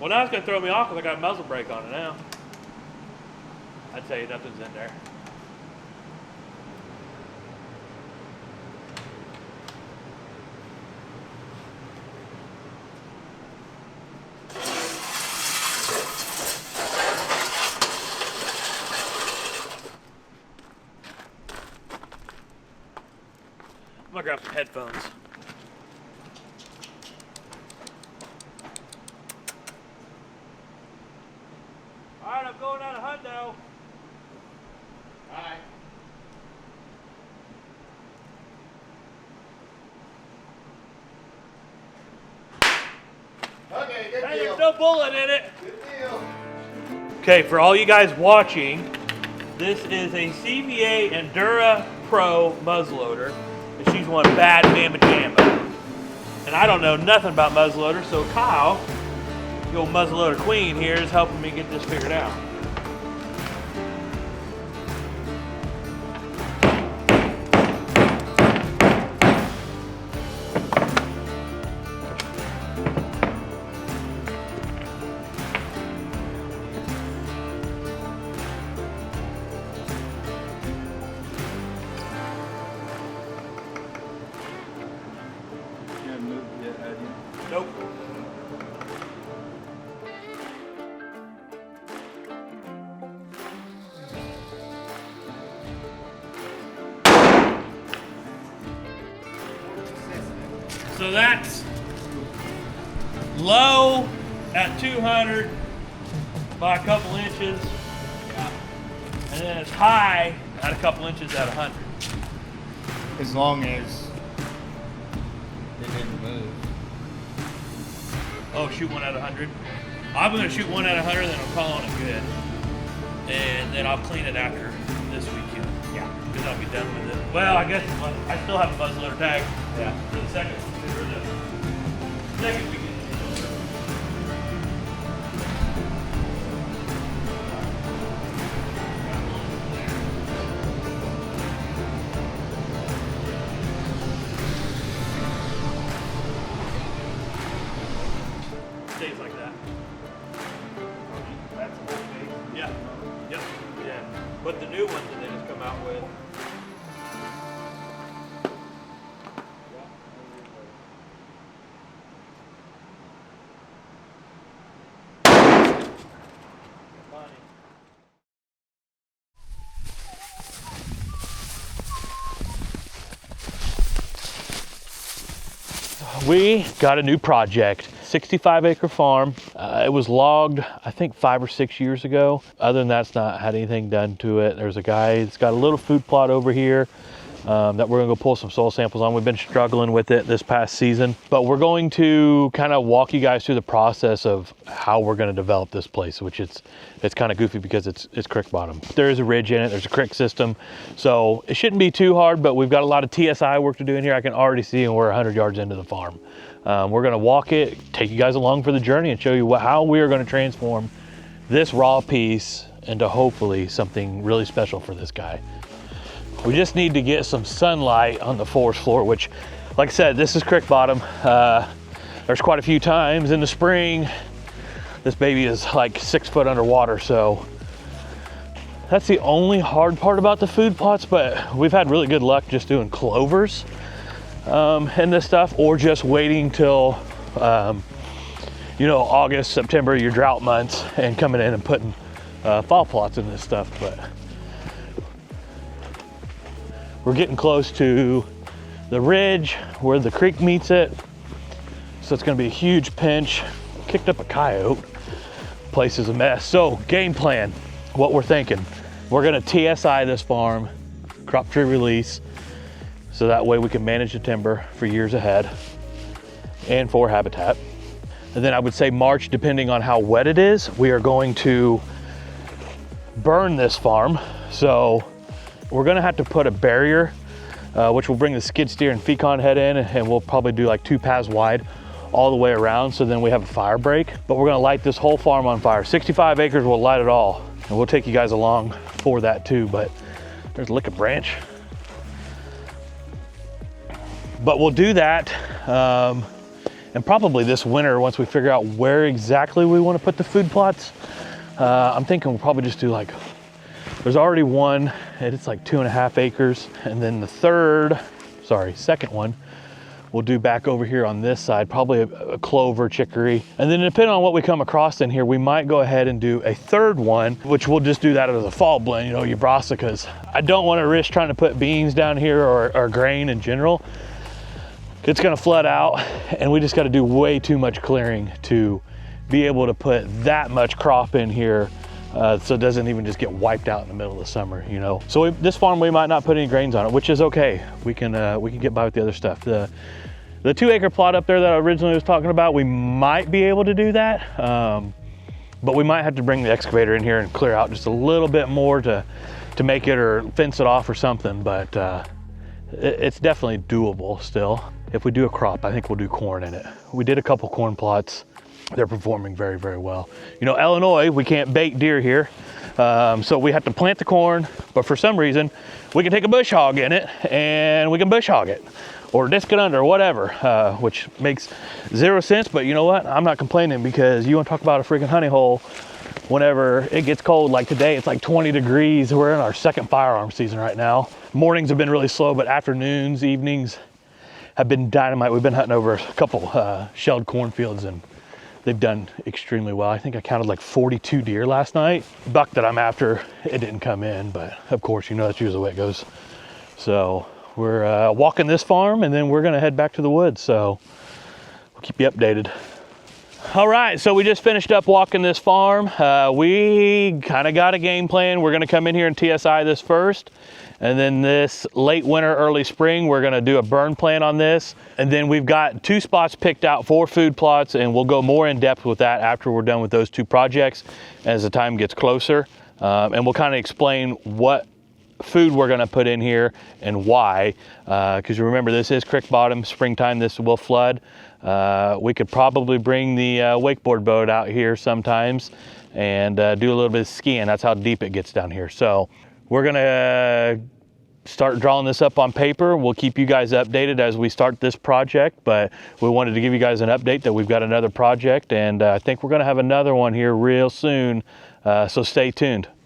Well, now it's gonna throw me off because I got a muzzle brake on it now. I'd say nothing's in there. I'm gonna grab some headphones. All right, I'm going out of hundo. Alright. Okay, good Hey, deal. there's no bullet in it. Good deal. Okay, for all you guys watching, this is a CVA Endura Pro muzzleloader, and she's one bad mamma jamma. And I don't know nothing about muzzleloader, so Kyle, the old muzzleloader queen here, is helping me get this figured out. Nope. So that's low at 200 by a couple inches, and then it's high at a couple inches at 100. As long as it didn't move. Oh, shoot one at 100. I'm gonna shoot one at 100, then I'm calling it good, and then I'll clean it after this weekend. Yeah. Because I'll be done with it. Well, I guess I still have a muzzleloader tag. Yeah. For the second weekend. Stays like that. That's a whole base. Yeah. Yep. Yeah. But the new ones that they just come out with. We got a new project, 65-acre farm. It was logged, I think 5 or 6 years ago. Other than that, it's not had anything done to it. There's a guy that's got a little food plot over here that we're gonna go pull some soil samples on. We've been struggling with it this past season, but we're going to kind of walk you guys through the process of how we're gonna develop this place, which it's kind of goofy because it's creek bottom. There is a ridge in it, there's a creek system, so it shouldn't be too hard, but we've got a lot of TSI work to do in here. I can already see, and we're 100 yards into the farm. We're gonna walk it, take you guys along for the journey and show you how we are gonna transform this raw piece into hopefully something really special for this guy. We just need to get some sunlight on the forest floor, which, like I said, this is creek bottom. There's quite a few times in the spring, this baby is like 6 foot underwater, so that's the only hard part about the food plots, but we've had really good luck just doing clovers and this stuff, or just waiting till, you know, August, September, your drought months, and coming in and putting fall plots in this stuff. But we're getting close to the ridge where the creek meets it, so it's gonna be a huge pinch. Kicked up a coyote. Place is a mess. So game plan, what we're thinking. We're gonna TSI this farm, crop tree release, so that way we can manage the timber for years ahead and for habitat. And then I would say March, depending on how wet it is, we are going to burn this farm. So we're gonna have to put a barrier, which will bring the skid steer and fecon head in, and we'll probably do like 2 paths wide all the way around, so then we have a fire break. But we're gonna light this whole farm on fire. 65 acres will light it all, and we'll take you guys along for that too. But there's a lick of branch. But we'll do that, And probably this winter, once we figure out where exactly we want to put the food plots, I'm thinking we'll probably just do like, there's already one, and it's like 2.5 acres. And then the second one, we'll do back over here on this side, probably a clover, chicory. And then depending on what we come across in here, we might go ahead and do a third one, which we'll just do that as a fall blend, you know, your brassicas. I don't want to risk trying to put beans down here or grain in general. It's gonna flood out, and we just gotta do way too much clearing to be able to put that much crop in here, so it doesn't even just get wiped out in the middle of the summer, you know. So this farm, we might not put any grains on it, which is okay. We can get by with the other stuff. The 2-acre plot up there that I originally was talking about, we might be able to do that, but we might have to bring the excavator in here and clear out just a little bit more to make it, or fence it off or something, but it's definitely doable still. If we do a crop, I think we'll do corn in it. We did a couple corn plots. They're performing very, very well. You know, Illinois, we can't bait deer here, so we have to plant the corn, but for some reason, we can take a bush hog in it, and we can bush hog it, or disc it under, or whatever, which makes 0 sense, but you know what? I'm not complaining, because you want to talk about a freaking honey hole. Whenever it gets cold, like today, it's like 20 degrees. We're in our second firearm season right now. Mornings have been really slow, but afternoons, evenings have been dynamite. We've been hunting over a couple shelled cornfields, and they've done extremely well. I think I counted like 42 deer last night. Buck that I'm after, it didn't come in, but of course, you know, that's usually the way it goes. So we're walking this farm, and then we're gonna head back to the woods. So we'll keep you updated. All right, so we just finished up walking this farm. We kind of got a game plan. We're gonna come in here and TSI this first, and then this late winter, early spring, we're gonna do a burn plan on this. And then we've got 2 spots picked out for food plots, and we'll go more in depth with that after we're done with those 2 projects as the time gets closer. And we'll kind of explain what food we're gonna put in here and why, because you remember, this is creek bottom, springtime, this will flood. We could probably bring the wakeboard boat out here sometimes and do a little bit of skiing. That's how deep it gets down here. So we're gonna start drawing this up on paper. We'll keep you guys updated as we start this project, but we wanted to give you guys an update that we've got another project, and I think we're gonna have another one here real soon, so stay tuned.